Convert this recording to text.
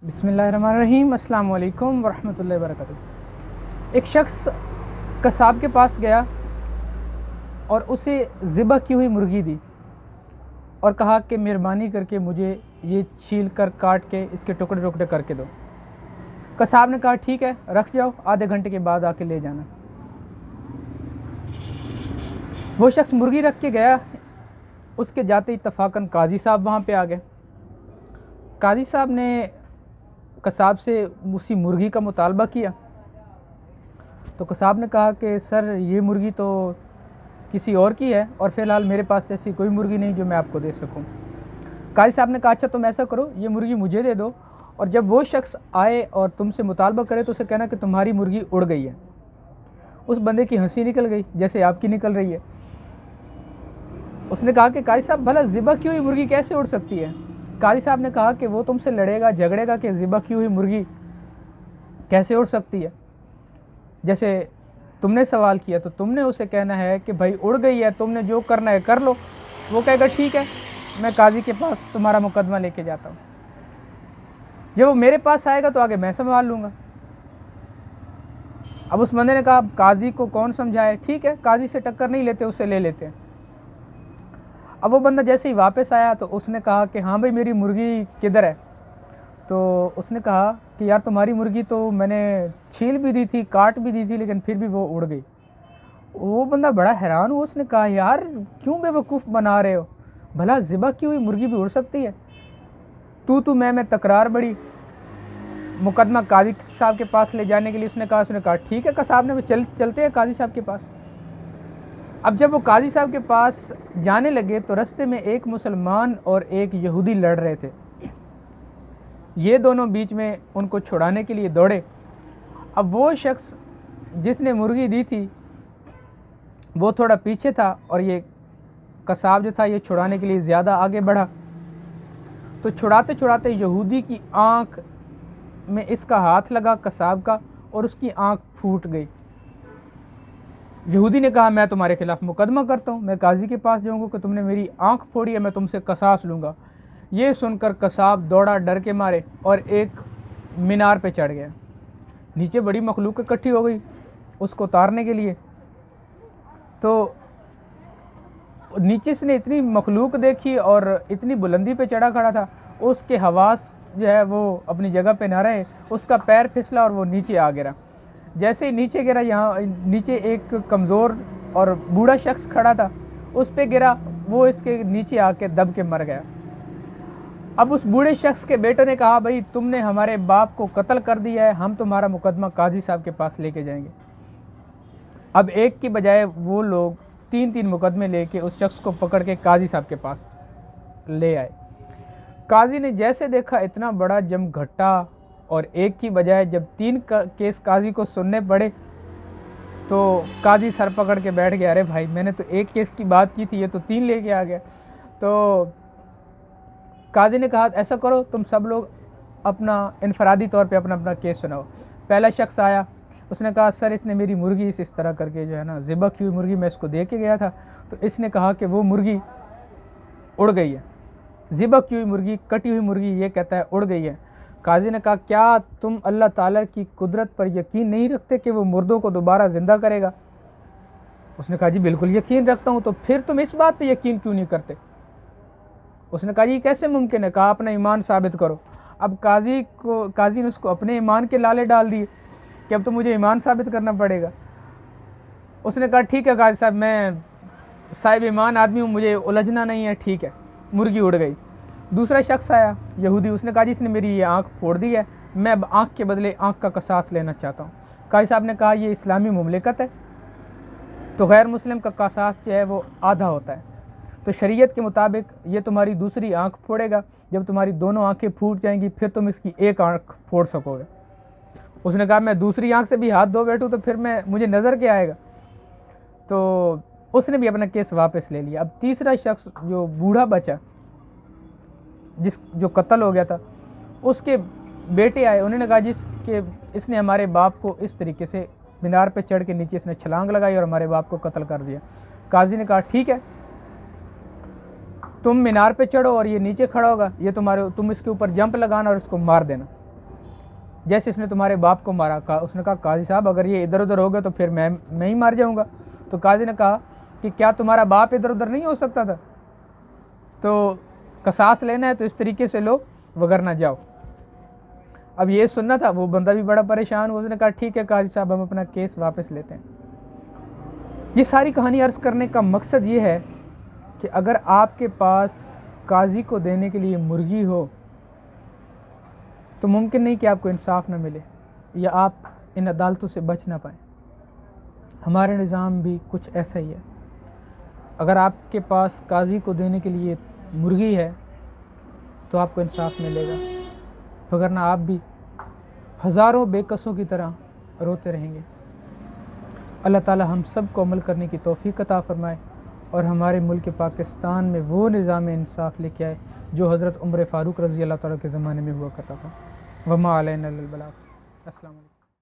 बिस्मिल्लाहिर्रहमानिर्रहीम, अस्सलाम वालेकुम वरहमतुल्लाहि वबरकातुहू। एक शख्स कसाब के पास गया और उसे ज़िबा की हुई मुर्गी दी और कहा कि मेहरबानी करके मुझे ये छील कर काट के इसके टुकड़े टुकड़े करके दो। कसाब ने कहा ठीक है, रख जाओ, आधे घंटे के बाद आके ले जाना। वो शख्स मुर्गी रख के गया। उसके जाते इत्तफाकन काजी साहब वहाँ पे आ गए। काजी साहब ने कसाब से उसी मुर्गी का मुतालबा किया तो कसाब ने कहा कि सर ये मुर्गी तो किसी और की है और फ़िलहाल मेरे पास ऐसी कोई मुर्गी नहीं जो मैं आपको दे सकूं। काजी साहब ने कहा अच्छा तुम ऐसा करो, ये मुर्गी मुझे दे दो और जब वो शख्स आए और तुमसे मुतालबा करे तो उसे कहना कि तुम्हारी मुर्गी उड़ गई है। उस बंदे की हंसी निकल गई जैसे आपकी निकल रही है। उसने कहा कि काजी साहब भला ज़िबा की हुई मुर्गी कैसे उड़ सकती है। काजी साहब ने कहा कि वो तुमसे लड़ेगा झगड़ेगा कि ज़िबा की हुई मुर्गी कैसे उड़ सकती है। जैसे तुमने सवाल किया तो तुमने उसे कहना है कि भाई उड़ गई है, तुमने जो करना है कर लो। वो कहेगा ठीक है, मैं काजी के पास तुम्हारा मुकदमा लेके जाता हूँ। जब वो मेरे पास आएगा तो आगे मैं संभाल लूँगा। अब उस बंदे ने कहा काजी को कौन समझाए, ठीक है काजी से टक्कर नहीं लेते, उससे ले लेते हैं। अब वो बंदा जैसे ही वापस आया तो उसने कहा कि हाँ भाई मेरी मुर्गी किधर है। तो उसने कहा कि यार तुम्हारी मुर्गी तो मैंने छील भी दी थी, काट भी दी थी, लेकिन फिर भी वो उड़ गई। वो बंदा बड़ा हैरान हुआ। उसने कहा यार क्यों बेवकूफ़ बना रहे हो, भला ज़िबा की हुई मुर्गी भी उड़ सकती है। तू मैं तकरार बड़ी, मुकदमा काजी साहब के पास ले जाने के लिए उसने कहा ठीक है कसाब ने चलते हैं काजी साहब के पास। अब जब वो काजी साहब के पास जाने लगे तो रास्ते में एक मुसलमान और एक यहूदी लड़ रहे थे। ये दोनों बीच में उनको छुड़ाने के लिए दौड़े। अब वो शख्स जिसने मुर्गी दी थी वो थोड़ा पीछे था और ये कसाब जो था ये छुड़ाने के लिए ज़्यादा आगे बढ़ा। तो छुड़ाते छुड़ाते यहूदी की आँख में इसका हाथ लगा कसाब का और उसकी आँख फूट गई। यहूदी ने कहा मैं तुम्हारे खिलाफ़ मुकदमा करता हूँ, मैं काजी के पास जाऊँगा कि तुमने मेरी आँख फोड़ी है, मैं तुमसे कसास लूँगा। ये सुनकर कसाब दौड़ा डर के मारे और एक मीनार पे चढ़ गया। नीचे बड़ी मखलूक इकट्ठी हो गई उसको उतारने के लिए। तो नीचे से ने इतनी मखलूक देखी और इतनी बुलंदी पे चढ़ा खड़ा था, उसके हवास जो है वो अपनी जगह पे ना रहे, उसका पैर फिसला और वो नीचे आ गिरा। जैसे ही नीचे गिरा, यहाँ नीचे एक कमज़ोर और बूढ़ा शख्स खड़ा था, उस पे गिरा, वो इसके नीचे आके दब के मर गया। अब उस बूढ़े शख्स के बेटे ने कहा भाई तुमने हमारे बाप को कत्ल कर दिया है, हम तुम्हारा मुकदमा काजी साहब के पास लेके जाएंगे। अब एक की बजाय वो लोग 3-3 मुकदमे लेके उस शख्स को पकड़ के काजी साहब के पास ले आए। काजी ने जैसे देखा इतना बड़ा जमघट्टा और एक की बजाय जब 3 केस काजी को सुनने पड़े तो काजी सर पकड़ के बैठ गया, अरे भाई मैंने तो एक केस की बात की थी, ये तो 3 लेके आ गया। तो काजी ने कहा ऐसा करो तुम सब लोग अपना इनफरादी तौर पे अपना अपना केस सुनाओ। पहला शख्स आया, उसने कहा सर इसने मेरी मुर्गी इस तरह करके जो है ना ज़िबा की हुई मुर्गी मैं इसको दे के गया था, तो इसने कहा कि वो मुर्गी उड़ गई है। ज़िबा की हुई मुर्गी, कटी हुई मुर्गी, ये कहता है उड़ गई है। काजी ने कहा क्या तुम अल्लाह ताला की कुदरत पर यकीन नहीं रखते कि वो मुर्दों को दोबारा ज़िंदा करेगा। उसने कहा जी बिल्कुल यकीन रखता हूँ। तो फिर तुम इस बात पे यकीन क्यों नहीं करते। उसने कहा जी कैसे मुमकिन है। कहा अपना ईमान साबित करो। अब काजी ने उसको अपने ईमान के लाले डाल दिए कि अब तो मुझे ईमान साबित करना पड़ेगा। उसने कहा ठीक है काजी साहब, मैं साहिब ईमान आदमी हूँ, मुझे उलझना नहीं है, ठीक है। मुर्गी उड़ गई। दूसरा शख्स आया यहूदी, उसने कहा जी इसने मेरी ये आँख फोड़ दी है, मैं अब आँख के बदले आँख का कसास लेना चाहता हूँ। काजी साहब ने कहा ये इस्लामी मुमलिकत है, तो गैर मुस्लिम का कसास जो है वो आधा होता है, तो शरीयत के मुताबिक ये तुम्हारी दूसरी आँख फोड़ेगा। जब तुम्हारी दोनों आँखें फूट जाएंगी फिर तुम इसकी एक आँख फोड़ सकोगे। उसने कहा मैं दूसरी आँख से भी हाथ धो बैठूँ तो फिर मुझे नज़र क्या आएगा। तो उसने भी अपना केस वापस ले लिया। अब तीसरा शख्स जो बूढ़ा बचा जो कत्ल हो गया था, उसके बेटे आए, उन्होंने कहा जिसके इसने हमारे बाप को इस तरीके से मीनार पे चढ़ के नीचे इसने छलांग लगाई और हमारे बाप को कत्ल कर दिया। काजी ने कहा ठीक है तुम मीनार पे चढ़ो और ये नीचे खड़ा होगा, ये तुम इसके ऊपर जंप लगाना और इसको मार देना। जैसे इसने तुम्हारे बाप को मारा, उसने कहा काजी साहब अगर ये इधर उधर हो गया तो फिर मैं ही मार जाऊँगा। तो काजी ने कहा कि क्या तुम्हारा बाप इधर उधर नहीं हो सकता था? तो कसास लेना है तो इस तरीके से लो वगरना जाओ। अब ये सुनना था, वो बंदा भी बड़ा परेशान हुआ। उसने कहा ठीक है काजी साहब, हम अपना केस वापस लेते हैं। ये सारी कहानी अर्ज़ करने का मकसद ये है कि अगर आपके पास काजी को देने के लिए मुर्गी हो तो मुमकिन नहीं कि आपको इंसाफ न मिले या आप इन अदालतों से बच ना पाएँ। हमारा निज़ाम भी कुछ ऐसा ही है। अगर आपके पास काजी को देने के लिए मुर्गी है तो आपको इंसाफ मिलेगा, वगरना आप भी हज़ारों बेकसों की तरह रोते रहेंगे। अल्लाह ताला हम सब को अमल करने की तौफीक अता फ़रमाए और हमारे मुल्क पाकिस्तान में वो निज़ाम इंसाफ लेके आए जो हज़रत उमर फ़ारूक रज़ी अल्लाह ताला के ज़माने में हुआ करता था। वमा अलैना इल्लल बलाग। अस्सलाम वालेकुम।